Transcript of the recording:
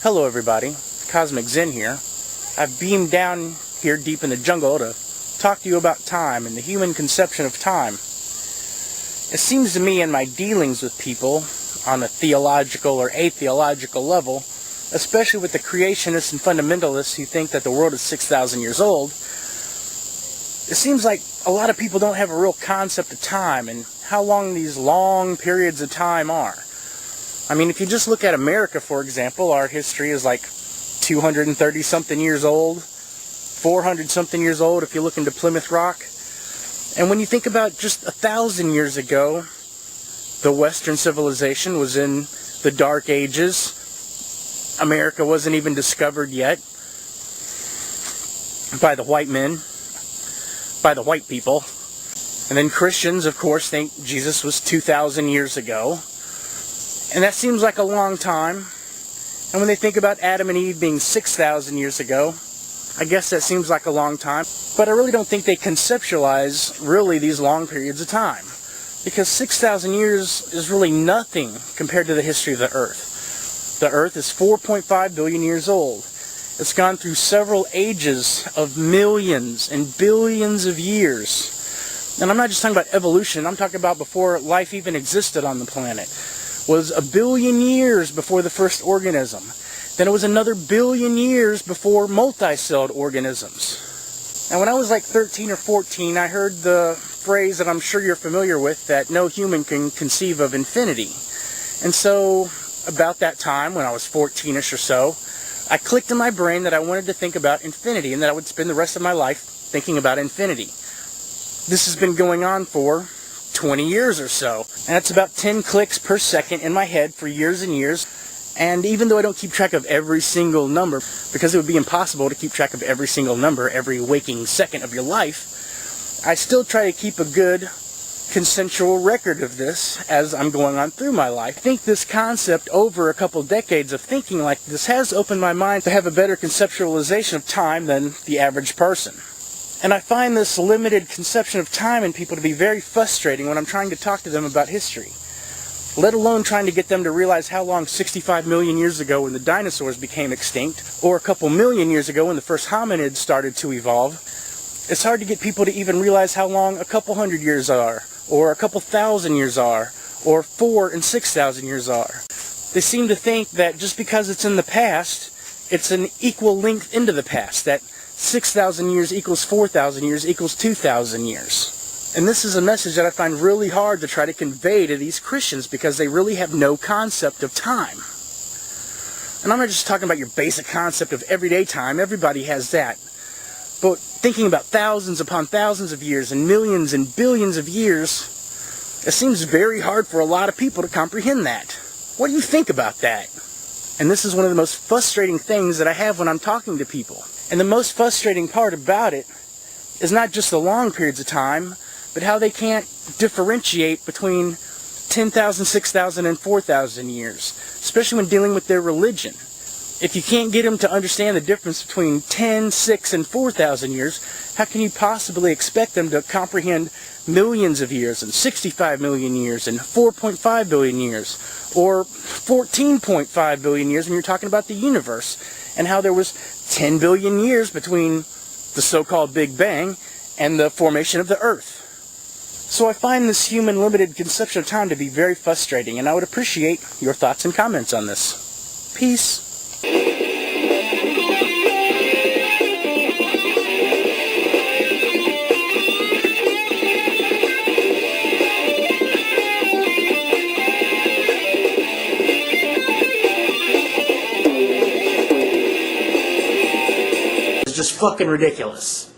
Hello everybody, Cosmic Zen here. I've beamed down here deep in the jungle to talk to you about time and the human conception of time. It seems to me in my dealings with people on a theological or atheological level, especially with the creationists and fundamentalists who think that the world is 6,000 years old, it seems like a lot of people don't have a real concept of time and how long these long periods of time are. I mean, if you just look at America, for example, our history is like 230-something years old, 400-something years old if you look into Plymouth Rock. And when you think about just 1,000 years ago, the Western civilization was in the Dark Ages. America wasn't even discovered yet by the white men, by the white people. And then Christians, of course, think Jesus was 2,000 years ago. And that seems like a long time. And when they think about Adam and Eve being 6,000 years ago, I guess that seems like a long time. But I really don't think they conceptualize really these long periods of time. Because 6,000 years is really nothing compared to the history of the Earth. The Earth is 4.5 billion years old. It's gone through several ages of millions and billions of years. And I'm not just talking about evolution, I'm talking about before life even existed on the planet. Was 1 billion years before the first organism. Then it was another 1 billion years before multi-celled organisms. And when I was like 13 or 14, I heard the phrase that I'm sure you're familiar with, that no human can conceive of infinity. And so, about that time, when I was 14-ish or so, I clicked in my brain that I wanted to think about infinity, and that I would spend the rest of my life thinking about infinity. This has been going on for 20 years or so. And that's about 10 clicks per second in my head for years and years. And even though I don't keep track of every single number, because it would be impossible to keep track of every single number every waking second of your life, I still try to keep a good consensual record of this as I'm going on through my life. I think this concept over a couple decades of thinking like this has opened my mind to have a better conceptualization of time than the average person. And I find this limited conception of time in people to be very frustrating when I'm trying to talk to them about history. Let alone trying to get them to realize how long 65 million years ago when the dinosaurs became extinct, or a couple million years ago when the first hominids started to evolve. It's hard to get people to even realize how long a couple hundred years are, or a couple thousand years are, or 4,000 and 6,000 years are. They seem to think that just because it's in the past, it's an equal length into the past, that 6,000 years equals 4,000 years equals 2,000 years. And this is a message that I find really hard to try to convey to these Christians because they really have no concept of time. And I'm not just talking about your basic concept of everyday time, everybody has that. But thinking about thousands upon thousands of years and millions and billions of years, it seems very hard for a lot of people to comprehend that. What do you think about that? And this is one of the most frustrating things that I have when I'm talking to people. And the most frustrating part about it is not just the long periods of time, but how they can't differentiate between 10,000, 6,000, and 4,000 years, especially when dealing with their religion. If you can't get them to understand the difference between 10, 6, and 4,000 years, how can you possibly expect them to comprehend millions of years, and 65 million years, and 4.5 billion years, or 14.5 billion years when you're talking about the universe, and how there was 10 billion years between the so-called Big Bang and the formation of the Earth. So I find this human limited conception of time to be very frustrating, and I would appreciate your thoughts and comments on this. Peace. It's just fucking ridiculous.